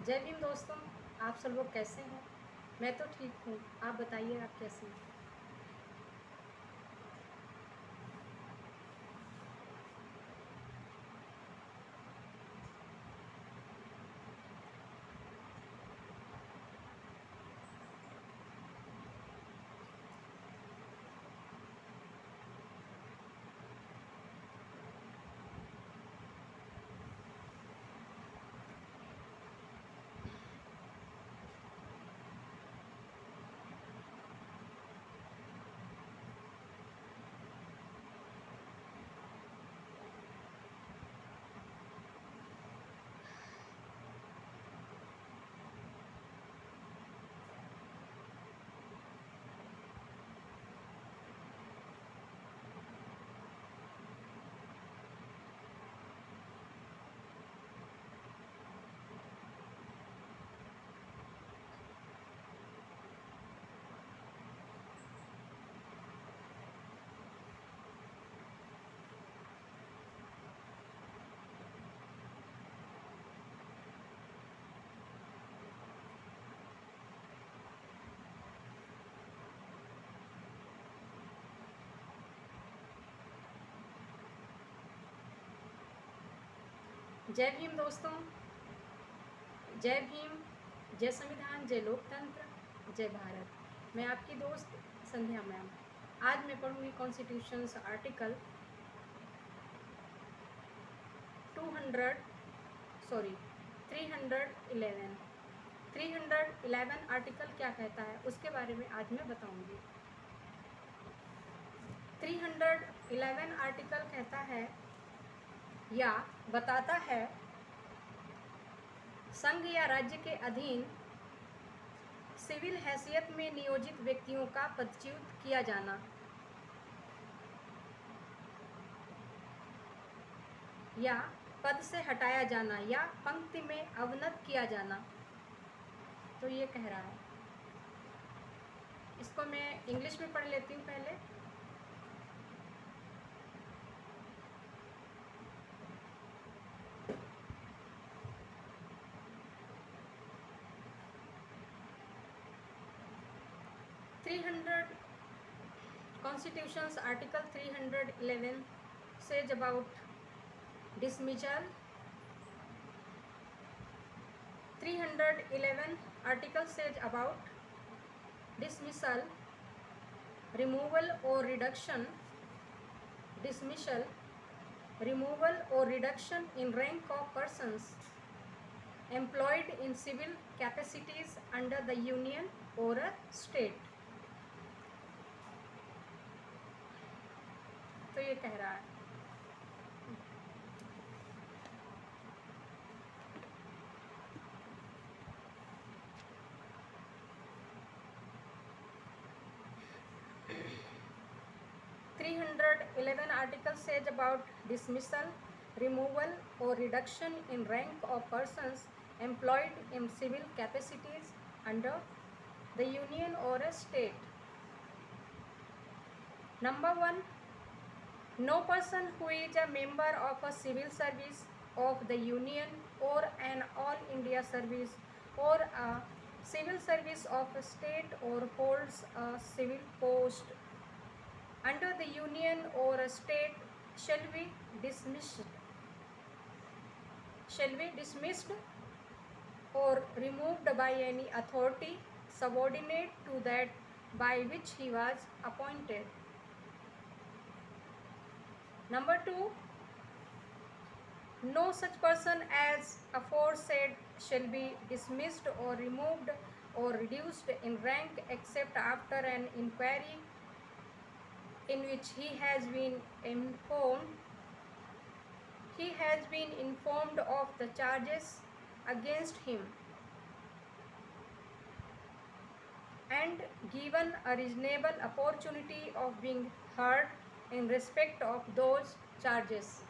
जय भीम दोस्तों। आप सब लोग कैसे हैं? मैं तो ठीक हूँ। आप बताइए आप कैसे हैं? जय भीम दोस्तों। जय भीम, जय संविधान, जय लोकतंत्र, जय भारत। मैं आपकी दोस्त संध्या मैम। आज मैं पढ़ूंगी कॉन्स्टिट्यूशंस आर्टिकल 311। 311 आर्टिकल क्या कहता है उसके बारे में आज मैं बताऊंगी। 311 आर्टिकल कहता है या बताता है संघ या राज्य के अधीन सिविल हैसियत में नियोजित व्यक्तियों का पदच्युत किया जाना या पद से हटाया जाना या पंक्ति में अवनत किया जाना। तो ये कह रहा है। इसको मैं इंग्लिश में पढ़ लेती हूँ पहले। Constitution's Article 311 says about dismissal. 311 article says about dismissal, removal or reduction, dismissal, removal or reduction in rank of persons employed in civil capacities under the union or a state. तो ये कह रहा है। (311) article says about dismissal, removal or reduction in rank of persons employed in civil capacities under the union or a state. Number 1, no person who is a member of a civil service of the union or an all India service or a civil service of a state or holds a civil post under the union or a state shall be dismissed or removed by any authority subordinate to that by which he was appointed. Number 2, no such person as aforesaid shall be dismissed or removed or reduced in rank except after an inquiry in which he has been informed of the charges against him and given a reasonable opportunity of being heard in respect of those charges.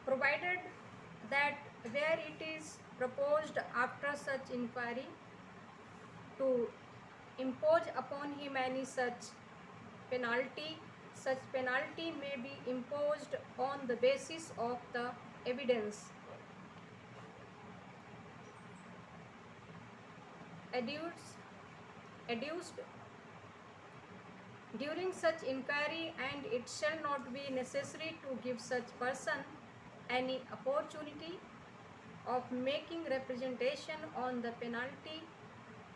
Provided that where it is proposed after such inquiry to impose upon him any such penalty. Such penalty may be imposed on the basis of the evidence adduced during such inquiry, and it shall not be necessary to give such person any opportunity of making representation on the penalty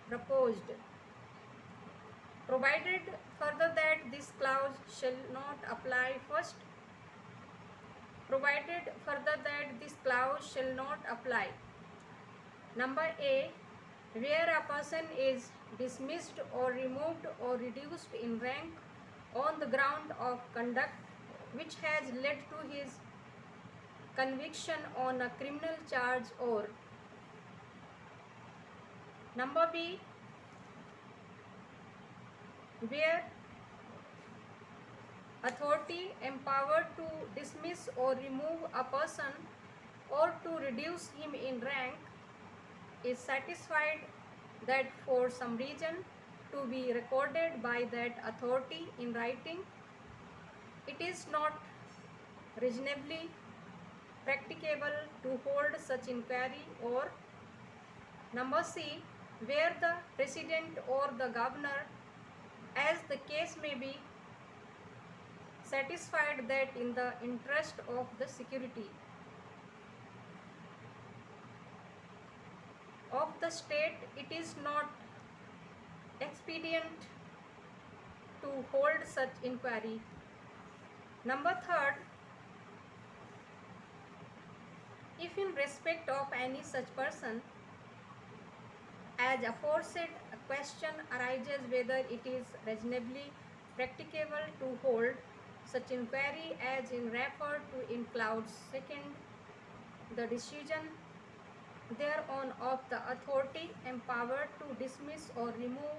proposed, provided further that this clause shall not apply first, provided further that this clause shall not apply. Number A, where a person is dismissed or removed or reduced in rank on the ground of conduct which has led to his conviction on a criminal charge, or number B, where authority empowered to dismiss or remove a person or to reduce him in rank is satisfied that for some reason to be recorded by that authority in writing, it is not reasonably practicable to hold such inquiry, or number C, where the president or the governor, as the case may be, satisfied that in the interest of the security of the state it is not expedient to hold such inquiry. Number third, if in respect of any such person as aforesaid a question arises whether it is reasonably practicable to hold such inquiry as in referred to in clause second, the decision thereon of the authority empowered to dismiss or remove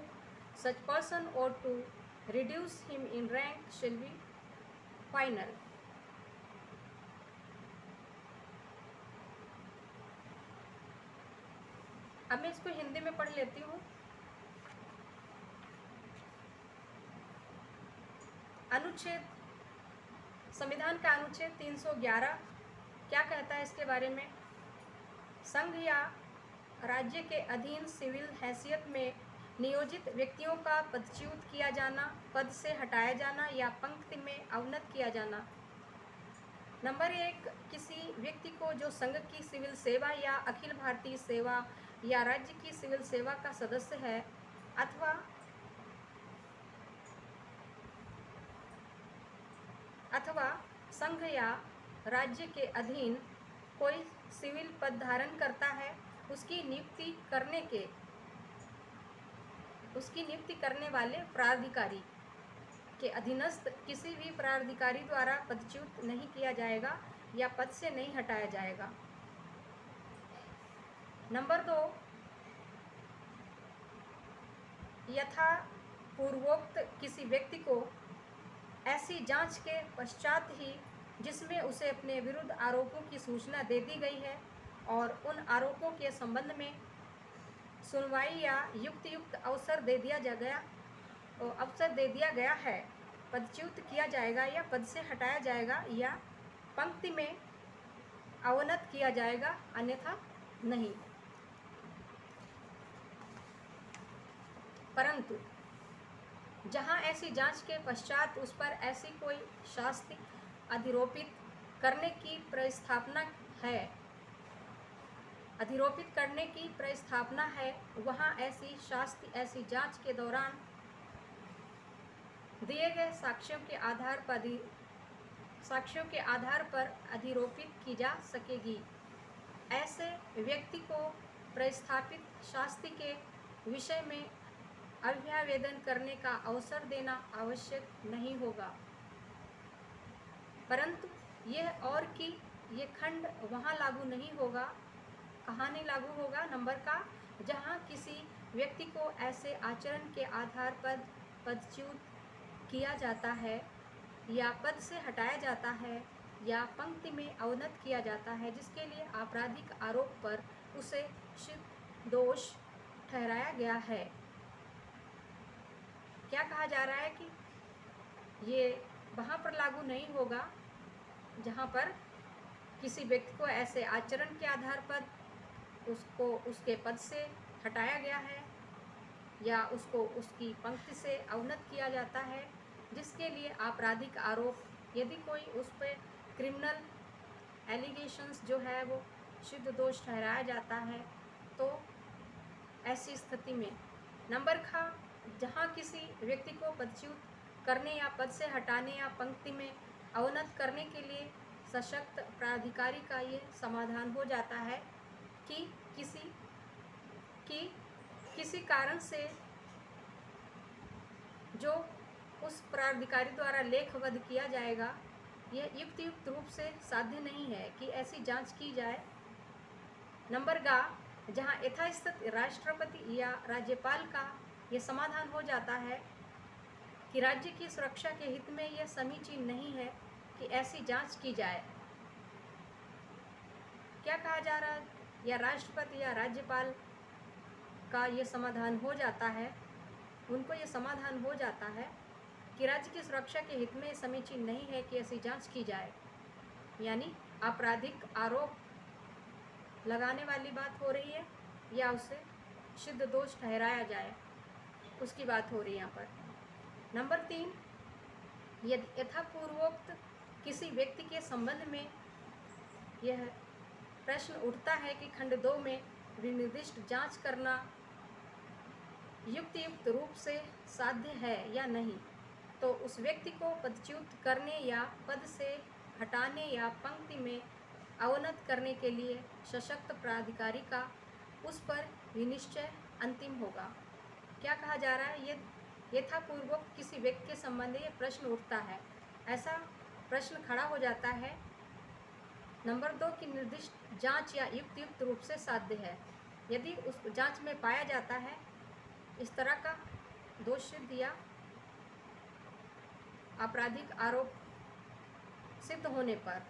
such person or to reduce him in rank shall be final. अब मैं इसको हिंदी में पढ़ लेती हूँ। अनुच्छेद, संविधान का अनुच्छेद 311 क्या कहता है इसके बारे में? संघ या राज्य के अधीन सिविल हैसियत में नियोजित व्यक्तियों का पदच्युत किया जाना, पद से हटाया जाना या पंक्ति में अवनत किया जाना। नंबर 1, किसी व्यक्ति को जो संघ की सिविल सेवा या अखिल भारतीय सेवा या राज्य की सिविल सेवा का सदस्य है अथवा संघ या राज्य के अधीन कोई सिविल पद धारण करता है, उसकी नियुक्ति करने वाले प्राधिकारी के अधीनस्थ किसी भी प्राधिकारी द्वारा पदच्युत नहीं किया जाएगा या पद से नहीं हटाया जाएगा। नंबर 2, यथा पूर्वोक्त किसी व्यक्ति को ऐसी जांच के पश्चात ही जिसमें उसे अपने विरुद्ध आरोपों की सूचना दे दी गई है और उन आरोपों के संबंध में सुनवाई या युक्त अवसर दे दिया गया है, पदच्युत किया जाएगा या पद से हटाया जाएगा या पंक्ति में अवनत किया जाएगा, अन्यथा नहीं। परंतु जहां ऐसी जांच के पश्चात उस पर ऐसी कोई शास्ति अधिरोपित करने की प्रस्थापना है, वहां ऐसी शास्ति ऐसी जांच के दौरान दिए गए साक्ष्यों के आधार पर अधिरोपित की जा सकेगी। ऐसे व्यक्ति को प्रस्थापित शास्ति के विषय में अभ्यावेदन करने का अवसर देना आवश्यक नहीं होगा, परंतु ये खंड वहाँ लागू नहीं होगा। कहाँ नहीं लागू होगा? नंबर का, जहाँ किसी व्यक्ति को ऐसे आचरण के आधार पर पदच्युत किया जाता है या पद से हटाया जाता है या पंक्ति में अवनत किया जाता है, जिसके लिए आपराधिक आरोप पर उसे सिद्ध दोष ठहराया गया है। क्या कहा जा रहा है कि ये वहाँ पर लागू नहीं होगा जहाँ पर किसी व्यक्ति को ऐसे आचरण के आधार पर उसको उसके पद से हटाया गया है या उसको उसकी पंक्ति से अवनत किया जाता है, जिसके लिए आपराधिक आरोप, यदि कोई उस पर क्रिमिनल एलिगेशंस जो है वो सिद्ध दोष ठहराया जाता है, तो ऐसी स्थिति में नंबर खा जहाँ किसी व्यक्ति को पदच्युत करने या पद से हटाने या पंक्ति में अवनत करने के लिए सशक्त प्राधिकारी का ये समाधान हो जाता है कि किसी कारण से जो उस प्राधिकारी द्वारा लेखबद्ध किया जाएगा, यह युक्त रूप से साध्य नहीं है कि ऐसी जांच की जाए। नंबर गा जहाँ यथास्थित राष्ट्रपति या राज्यपाल का यह समाधान हो जाता है कि राज्य की सुरक्षा के हित में यह समीचीन नहीं है कि ऐसी जांच की जाए। क्या कहा जा रहा है? या राष्ट्रपति या राज्यपाल का ये समाधान हो जाता है, उनको ये समाधान हो जाता है कि राज्य की सुरक्षा के हित में समीचीन नहीं है कि ऐसी जांच की जाए, यानी आपराधिक आरोप लगाने वाली बात हो रही है या उसे सिद्ध दोष ठहराया जाए, उसकी बात हो रही है यहाँ पर। नंबर 3, यदि यथापूर्वोक्त किसी व्यक्ति के संबंध में यह प्रश्न उठता है कि खंड 2 में विनिर्दिष्ट जांच करना युक्त रूप से साध्य है या नहीं, तो उस व्यक्ति को पदच्युत करने या पद से हटाने या पंक्ति में अवनत करने के लिए सशक्त प्राधिकारी का उस पर विनिश्चय अंतिम होगा। क्या कहा जा रहा है? यथापूर्वक किसी व्यक्ति के संबंध में यह प्रश्न उठता है, ऐसा प्रश्न खड़ा हो जाता है। नंबर 2 की निर्दिष्ट जांच या युक्त रूप से साध्य है, यदि उस जांच में पाया जाता है इस तरह का दोष सिद्ध या आपराधिक आरोप सिद्ध होने पर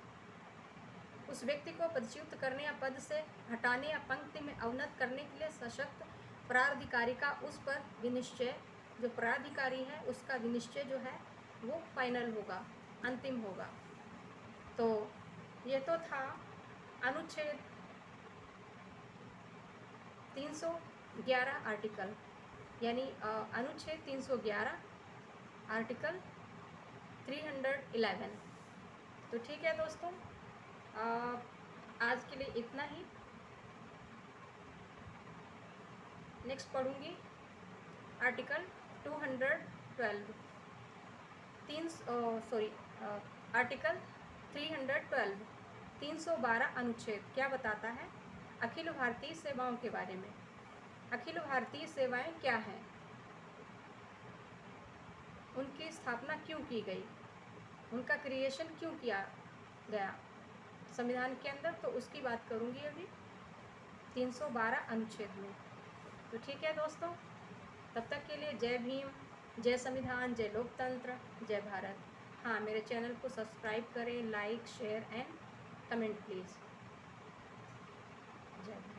उस व्यक्ति को पदच्युत करने या पद से हटाने या पंक्ति में अवनत करने के लिए सशक्त प्राधिकारी का उस पर विनिश्चय, जो प्राधिकारी है उसका विनिश्चय जो है वो फाइनल होगा, अंतिम होगा। तो ये तो था अनुच्छेद 311 आर्टिकल, यानी अनुच्छेद 311 आर्टिकल 311। तो ठीक है दोस्तों, आज के लिए इतना ही। नेक्स्ट पढ़ूंगी आर्टिकल 212 आर्टिकल 312 312 अनुच्छेद क्या बताता है? अखिल भारतीय सेवाओं के बारे में। अखिल भारतीय सेवाएं क्या हैं, उनकी स्थापना क्यों की गई, उनका क्रिएशन क्यों किया गया संविधान के अंदर, तो उसकी बात करूंगी अभी 312 अनुच्छेद में। तो ठीक है दोस्तों, तब तक के लिए जय भीम, जय संविधान, जय लोकतंत्र, जय भारत। हाँ, मेरे चैनल को सब्सक्राइब करें, like, share and comment please. जय भीम।